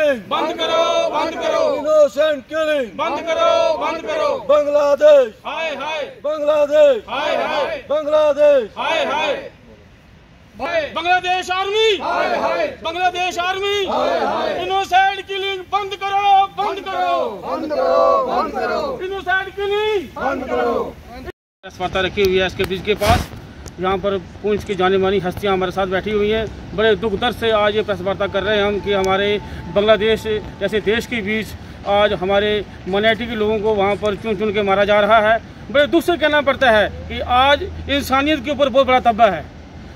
Killing बंद करो, बंद करो, इनोसेंट किलिंग बंद करो, बंद करो। बांग्लादेश हाय हाय, बांग्लादेश हाय हाय, बांग्लादेश हाय हाय, बांग्लादेश आर्मी, हाय हाय, बांग्लादेश आर्मी, हाय हाय, इनोसेंट किलिंग बंद करो, बंद करो, बंद करो, बंद करो, इनोसेंट किलिंग बंद करो। प्रेस वार्ता रखी हुई है इसके ब्रिज के पास। यहाँ पर पुंछ की जानी मानी हस्तियाँ हमारे साथ बैठी हुई हैं। बड़े दुख दर्द से आज ये प्रेस वार्ता कर रहे हैं हम कि हमारे बांग्लादेश जैसे देश के बीच आज हमारे माइनॉरिटी के लोगों को वहाँ पर चुन चुन के मारा जा रहा है। बड़े दुख से कहना पड़ता है कि आज इंसानियत के ऊपर बहुत बड़ा तब्बा है।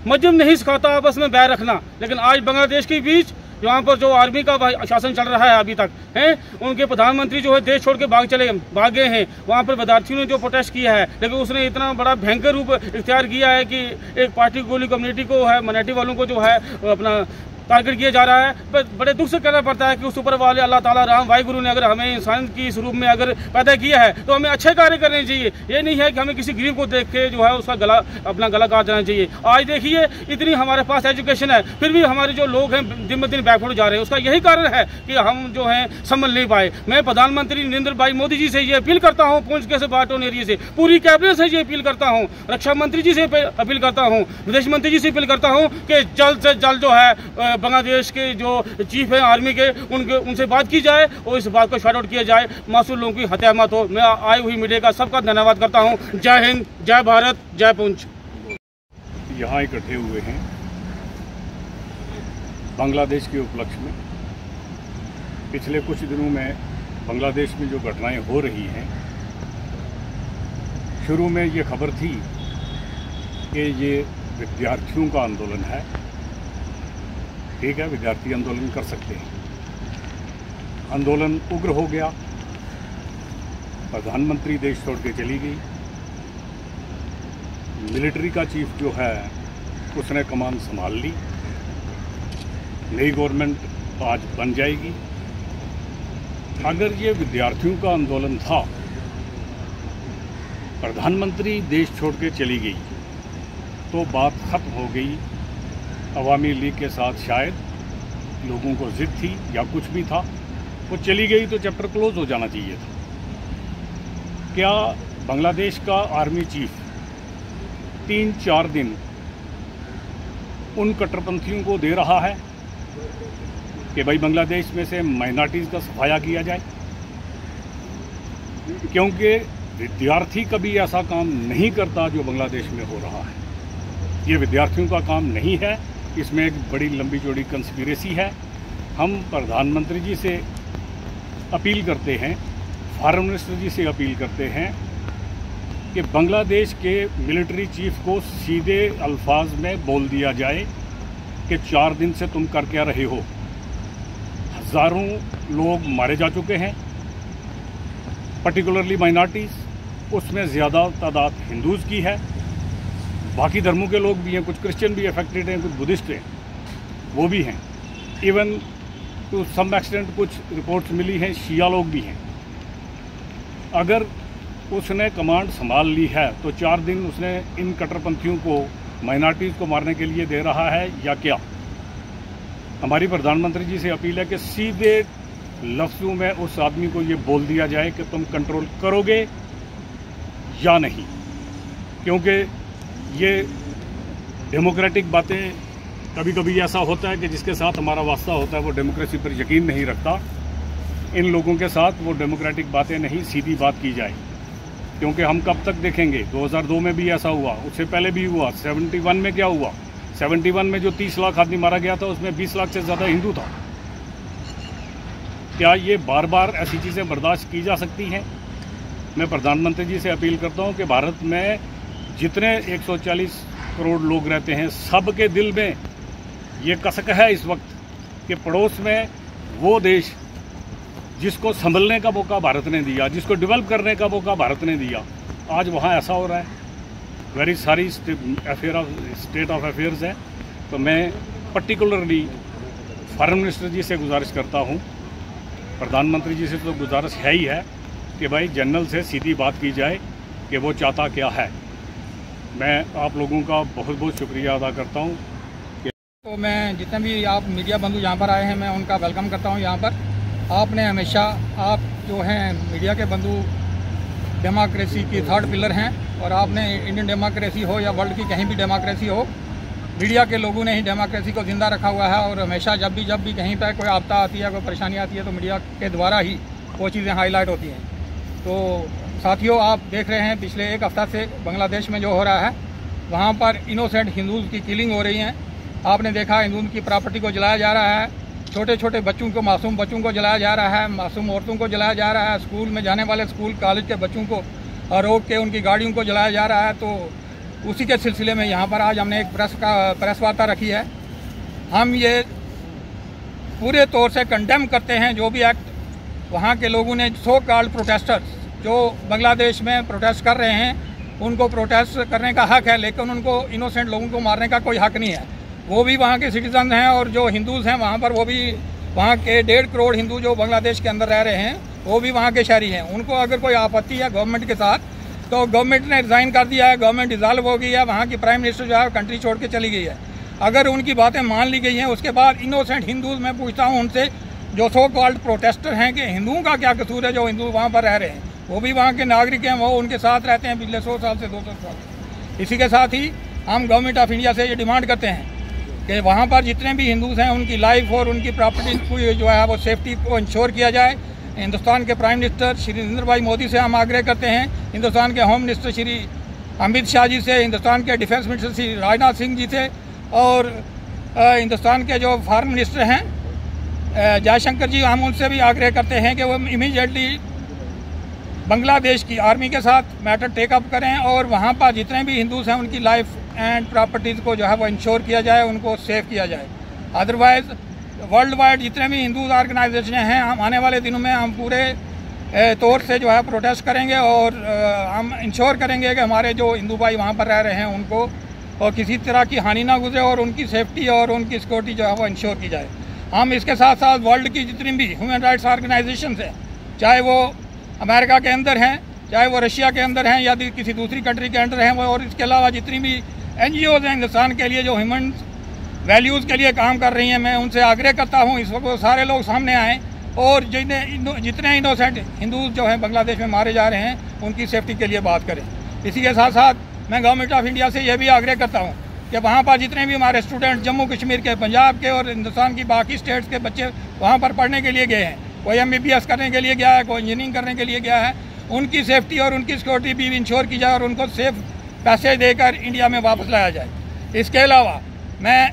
मजहब नहीं सिखाता आपस में बैर रखना, लेकिन आज बांग्लादेश के बीच यहाँ पर जो आर्मी का शासन चल रहा है अभी तक है, उनके प्रधानमंत्री जो है देश छोड़ के भाग गए हैं। वहाँ पर विद्यार्थियों ने जो प्रोटेस्ट किया है, लेकिन उसने इतना बड़ा भयंकर रूप इख्तियार किया है कि एक पार्टिकुलर कम्युनिटी को है, माइनॉरिटी वालों को जो है अपना टारगेट किया जा रहा है। बड़े दुख से कहना पड़ता है कि उस ऊपर वाले अल्लाह ताला राम वाहिगुरु ने अगर हमें इंसान की इस रूप में अगर पैदा किया है तो हमें अच्छे कार्य करने चाहिए। ये नहीं है कि हमें किसी गरीब को देख के जो है उसका अपना गला काट देना चाहिए। आज देखिए इतनी हमारे पास एजुकेशन है, फिर भी हमारे जो लोग हैं दिन ब दिन बैकवर्ड जा रहे हैं। उसका यही कारण है कि हम जो है संभल नहीं पाए। मैं प्रधानमंत्री नरेंद्र भाई मोदी जी से ये अपील करता हूँ, पुंछ के बाटोन एरिया से पूरी कैबिनेट से ये अपील करता हूँ, रक्षा मंत्री जी से अपील करता हूँ, विदेश मंत्री जी से अपील करता हूँ कि जल्द से जल्द जो है बांग्लादेश के जो चीफ हैं आर्मी के उनसे बात की जाए और इस बात को शॉर्ट आउट किया जाए, मासूम लोगों की हत्या मत हो। मैं आई हुई मीडिया का सबका धन्यवाद करता हूं। जय हिंद, जय भारत, जय पुंछ। यहाँ इकट्ठे हुए हैं बांग्लादेश के उपलक्ष्य में। पिछले कुछ दिनों में बांग्लादेश में जो घटनाएं हो रही हैं, शुरू में ये खबर थी कि ये विद्यार्थियों का आंदोलन है। ठीक है, विद्यार्थी आंदोलन कर सकते हैं। आंदोलन उग्र हो गया, प्रधानमंत्री देश छोड़ के चली गई, मिलिट्री का चीफ जो है उसने कमान संभाल ली, नई गवर्नमेंट आज बन जाएगी। अगर ये विद्यार्थियों का आंदोलन था, प्रधानमंत्री देश छोड़ के चली गई तो बात खत्म हो गई। अवामी लीग के साथ शायद लोगों को जिद थी या कुछ भी था, वो चली गई तो चैप्टर क्लोज हो जाना चाहिए था। क्या बांग्लादेश का आर्मी चीफ 3-4 दिन उन कट्टरपंथियों को दे रहा है कि भाई बांग्लादेश में से माइनॉरिटीज़ का सफाया किया जाए? क्योंकि विद्यार्थी कभी ऐसा काम नहीं करता जो बांग्लादेश में हो रहा है। ये विद्यार्थियों का काम नहीं है, इसमें एक बड़ी लंबी चौड़ी कंस्पिरेसी है। हम प्रधानमंत्री जी से अपील करते हैं, फॉरेन मिनिस्टर जी से अपील करते हैं कि बांग्लादेश के मिलिट्री चीफ को सीधे अल्फाज में बोल दिया जाए कि 4 दिन से तुम कर क्या रहे हो। हज़ारों लोग मारे जा चुके हैं, पर्टिकुलरली माइनॉरिटीज़, उसमें ज़्यादा तादाद हिंदूज़ की है। बाकी धर्मों के लोग भी हैं, कुछ क्रिश्चियन भी अफेक्टेड हैं, कुछ बुद्धिस्ट हैं, वो भी हैं। इवन टू सम एक्सटेंट कुछ रिपोर्ट्स मिली हैं शिया लोग भी हैं। अगर उसने कमांड संभाल ली है तो 4 दिन उसने इन कट्टरपंथियों को, माइनॉरिटीज़ को मारने के लिए दे रहा है या क्या? हमारी प्रधानमंत्री जी से अपील है कि सीधे लफ्ज़ों में उस आदमी को ये बोल दिया जाए कि तुम कंट्रोल करोगे या नहीं। क्योंकि ये डेमोक्रेटिक बातें, कभी कभी ऐसा होता है कि जिसके साथ हमारा वास्ता होता है वो डेमोक्रेसी पर यकीन नहीं रखता। इन लोगों के साथ वो डेमोक्रेटिक बातें नहीं, सीधी बात की जाए। क्योंकि हम कब तक देखेंगे? 2002 में भी ऐसा हुआ, उससे पहले भी हुआ। 71 में क्या हुआ? 71 में जो 30 लाख आदमी मारा गया था उसमें 20 लाख से ज़्यादा हिंदू था। क्या ये बार बार ऐसी चीज़ें बर्दाश्त की जा सकती हैं? मैं प्रधानमंत्री जी से अपील करता हूँ कि भारत में जितने 140 करोड़ लोग रहते हैं, सब के दिल में ये कसक है इस वक्त कि पड़ोस में वो देश जिसको संभलने का मौका भारत ने दिया, जिसको डेवलप करने का मौका भारत ने दिया, आज वहाँ ऐसा हो रहा है। वेरी सारी स्टेट ऑफ अफेयर्स है। तो मैं पर्टिकुलरली फॉरेन मिनिस्टर जी से गुजारिश करता हूँ, प्रधानमंत्री जी से तो गुजारिश है ही है कि भाई जनरल से सीधी बात की जाए कि वो चाहता क्या है। मैं आप लोगों का बहुत बहुत शुक्रिया अदा करता हूँ। तो मैं जितने भी आप मीडिया बंधु यहाँ पर आए हैं मैं उनका वेलकम करता हूँ। यहाँ पर आपने हमेशा, आप जो हैं मीडिया के बंधु डेमोक्रेसी की थर्ड पिलर हैं, और आपने इंडियन डेमोक्रेसी हो या वर्ल्ड की कहीं भी डेमोक्रेसी हो, मीडिया के लोगों ने ही डेमोक्रेसी को ज़िंदा रखा हुआ है। और हमेशा जब भी कहीं पर कोई आपदा आती है, कोई परेशानी आती है, तो मीडिया के द्वारा ही वो चीज़ें हाईलाइट होती हैं। तो साथियों, आप देख रहे हैं पिछले एक हफ्ता से बांग्लादेश में जो हो रहा है, वहाँ पर इनोसेंट हिंदूज़ की किलिंग हो रही है। आपने देखा हिंदू की प्रॉपर्टी को जलाया जा रहा है, छोटे छोटे बच्चों को, मासूम बच्चों को जलाया जा रहा है, मासूम औरतों को जलाया जा रहा है, स्कूल में जाने वाले स्कूल कॉलेज के बच्चों को रोक के उनकी गाड़ियों को जलाया जा रहा है। तो उसी के सिलसिले में यहाँ पर आज हमने एक प्रेस वार्ता रखी है। हम ये पूरे तौर से कंडेम करते हैं जो भी एक्ट वहाँ के लोगों ने, सो कॉल्ड प्रोटेस्टर्स जो बांग्लादेश में प्रोटेस्ट कर रहे हैं, उनको प्रोटेस्ट करने का हक है, लेकिन उनको इनोसेंट लोगों को मारने का कोई हक नहीं है। वो भी वहाँ के सिटीजन हैं, और जो हिंदूज़ हैं वहाँ पर, वो भी वहाँ के 1.5 करोड़ हिंदू जो बांग्लादेश के अंदर रह रहे हैं, वो भी वहाँ के शहरी हैं। उनको अगर कोई आपत्ति है गवर्नमेंट के साथ, तो गवर्नमेंट ने रिज़ाइन कर दिया है, गवर्नमेंट डिज़ाल्व हो गई है, वहाँ की प्राइम मिनिस्टर जो है कंट्री छोड़ के चली गई है। अगर उनकी बातें मान ली गई हैं, उसके बाद इनोसेंट हिंदूज़, मैं पूछता हूँ उनसे, जो सो कॉल्ड प्रोटेस्टर हैं, कि हिंदुओं का क्या कसूर है जो हिंदू वहाँ पर रह रहे हैं, वो भी वहाँ के नागरिक हैं, वो उनके साथ रहते हैं पिछले 100 साल से 200 साल से। इसी के साथ ही हम गवर्नमेंट ऑफ इंडिया से ये डिमांड करते हैं कि वहाँ पर जितने भी हिंदूज़ हैं उनकी लाइफ और उनकी प्रॉपर्टी को जो है वो सेफ्टी को इंश्योर किया जाए। हिंदुस्तान के प्राइम मिनिस्टर श्री नरेंद्र भाई मोदी से हम आग्रह करते हैं, हिंदुस्तान के होम मिनिस्टर श्री अमित शाह जी से, हिंदुस्तान के डिफेंस मिनिस्टर श्री राजनाथ सिंह जी से, और हिंदुस्तान के जो फॉरेन मिनिस्टर हैं जयशंकर जी, हम उनसे भी आग्रह करते हैं कि वो इमीडिएटली बांग्लादेश की आर्मी के साथ मैटर टेकअप करें, और वहाँ पर जितने भी हिंदूज़ हैं उनकी लाइफ एंड प्रॉपर्टीज़ को जो है वो इंश्योर किया जाए, उनको सेव किया जाए। अदरवाइज़ वर्ल्ड वाइड जितने भी हिंदू ऑर्गेनाइजेशन हैं, हम आने वाले दिनों में हम पूरे तौर से जो है प्रोटेस्ट करेंगे, और हम इंश्योर करेंगे कि हमारे जो हिंदू भाई वहाँ पर रह रहे हैं उनको और किसी तरह की हानि ना गुजरे, और उनकी सेफ्टी और उनकी सिक्योरिटी जो है वो इंश्योर की जाए। हम इसके साथ साथ वर्ल्ड की जितनी भी ह्यूमन राइट्स ऑर्गेनाइजेशन हैं, चाहे वो अमेरिका के अंदर हैं, चाहे वो रशिया के अंदर हैं, या किसी दूसरी कंट्री के अंदर हैं, और इसके अलावा जितनी भी NGOs हैं हिंदुस्तान के लिए जो ह्यूमन वैल्यूज़ के लिए काम कर रही हैं, मैं उनसे आग्रह करता हूं इस वक्त सारे लोग सामने आएँ, और जितने इनोसेंट हिंदू जो हैं बांग्लादेश में मारे जा रहे हैं उनकी सेफ्टी के लिए बात करें। इसी के साथ साथ मैं गवर्नमेंट ऑफ इंडिया से यह भी आग्रह करता हूँ कि वहाँ पर जितने भी हमारे स्टूडेंट जम्मू कश्मीर के, पंजाब के और हिंदुस्तान की बाकी स्टेट्स के बच्चे वहाँ पर पढ़ने के लिए गए हैं, कोई MBBS करने के लिए गया है, कोई इंजीनियरिंग करने के लिए गया है, उनकी सेफ्टी और उनकी सिक्योरिटी भी इंश्योर की जाए, और उनको सेफ पैसे देकर इंडिया में वापस लाया जाए। इसके अलावा मैं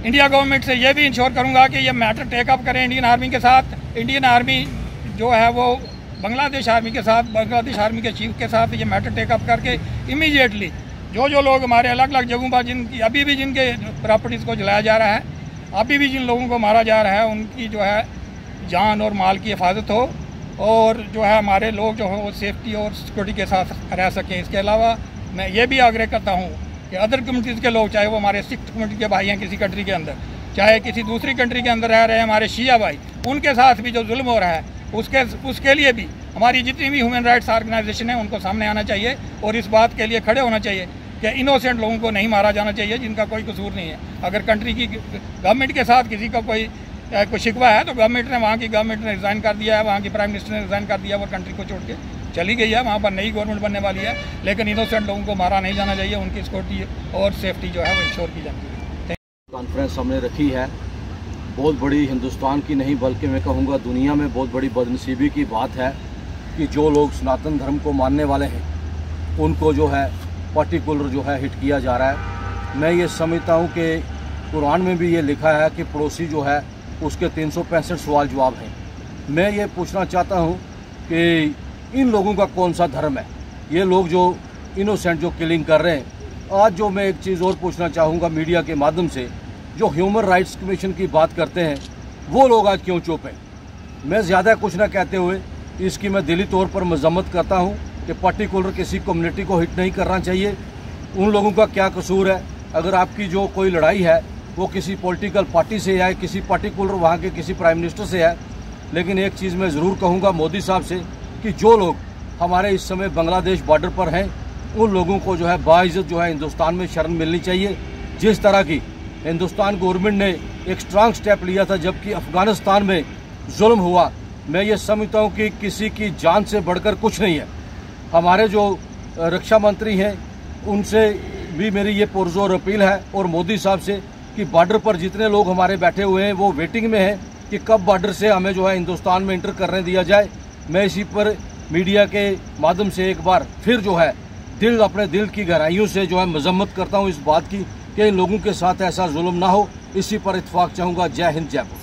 इंडिया गवर्नमेंट से ये भी इंश्योर करूंगा कि ये मैटर टेकअप करें इंडियन आर्मी के साथ। इंडियन आर्मी जो है वो बांग्लादेश आर्मी के साथ, बांग्लादेश आर्मी के चीफ के साथ ये मैटर टेकअप करके इमीडिएटली जो लोग हमारे अलग अलग जगहों पर जिनकी अभी भी जिनके प्रॉपर्टीज़ को जलाया जा रहा है, अभी भी जिन लोगों को मारा जा रहा है, उनकी जो है जान और माल की हिफाजत हो, और जो है हमारे लोग जो हैं वो सेफ्टी और सिक्योरिटी के साथ रह सकें। इसके अलावा मैं ये भी आग्रह करता हूँ कि अदर कम्युनिटीज़ के लोग, चाहे वो हमारे सिख कम्युनिटी के भाई हैं किसी कंट्री के अंदर, चाहे किसी दूसरी कंट्री के अंदर रह रहे हैं हमारे शिया भाई, उनके साथ भी जो जुल्म हो रहा है उसके लिए भी हमारी जितनी भी ह्यूमन राइट्स ऑर्गेनाइजेशन है उनको सामने आना चाहिए, और इस बात के लिए खड़े होना चाहिए कि इनोसेंट लोगों को नहीं मारा जाना चाहिए जिनका कोई कसूर नहीं है। अगर कंट्री की गवर्नमेंट के साथ किसी का कोई शिकवा है, तो गवर्नमेंट ने, वहाँ की गवर्नमेंट ने रिज़ाइन कर दिया है, वहाँ की प्राइम मिनिस्टर ने रिज़ाइन कर दिया, वो कंट्री को छोड़ के चली गई है, वहाँ पर नई गवर्नमेंट बनने वाली है, लेकिन इनोसेंट लोगों को मारा नहीं जाना चाहिए, उनकी सिक्योरिटी और सेफ्टी जो है वो इंश्योर की जाती है। कॉन्फ्रेंस हमने रखी है, बहुत बड़ी हिंदुस्तान की नहीं बल्कि मैं कहूँगा दुनिया में बहुत बड़ी बदनसीबी की बात है कि जो लोग सनातन धर्म को मानने वाले हैं उनको जो है पर्टिकुलर जो है हिट किया जा रहा है। मैं ये समझता हूँ कि कुरान में भी ये लिखा है कि पड़ोसी जो है उसके 365 सवाल जवाब हैं। मैं ये पूछना चाहता हूँ कि इन लोगों का कौन सा धर्म है, ये लोग जो इनोसेंट जो किलिंग कर रहे हैं। आज जो मैं एक चीज़ और पूछना चाहूँगा मीडिया के माध्यम से, जो ह्यूमन राइट्स कमीशन की बात करते हैं वो लोग आज क्यों चुप हैं। मैं ज़्यादा कुछ ना कहते हुए इसकी मैं दिली तौर पर मजम्मत करता हूँ कि पर्टिकुलर किसी कम्युनिटी को हिट नहीं करना चाहिए। उन लोगों का क्या कसूर है? अगर आपकी जो कोई लड़ाई है वो किसी पॉलिटिकल पार्टी से है, किसी पर्टिकुलर वहाँ के किसी प्राइम मिनिस्टर से है, लेकिन एक चीज़ मैं ज़रूर कहूँगा मोदी साहब से कि जो लोग हमारे इस समय बांग्लादेश बॉर्डर पर हैं उन लोगों को जो है बाइज्जत जो है हिंदुस्तान में शरण मिलनी चाहिए। जिस तरह की हिंदुस्तान गवर्नमेंट ने एक स्ट्रांग स्टेप लिया था जबकि अफगानिस्तान में जुल्म हुआ। मैं ये समझता हूँ कि किसी की जान से बढ़कर कुछ नहीं है। हमारे जो रक्षा मंत्री हैं उनसे भी मेरी ये पुरजोर अपील है और मोदी साहब से कि बॉर्डर पर जितने लोग हमारे बैठे हुए हैं वो वेटिंग में हैं कि कब बॉर्डर से हमें जो है हिंदुस्तान में इंटर करने दिया जाए। मैं इसी पर मीडिया के माध्यम से एक बार फिर जो है अपने दिल की गहराइयों से जो है मजम्मत करता हूँ इस बात की कि इन लोगों के साथ ऐसा जुल्म ना हो। इसी पर इत्फाक चाहूँगा। जय हिंद, जय भारत।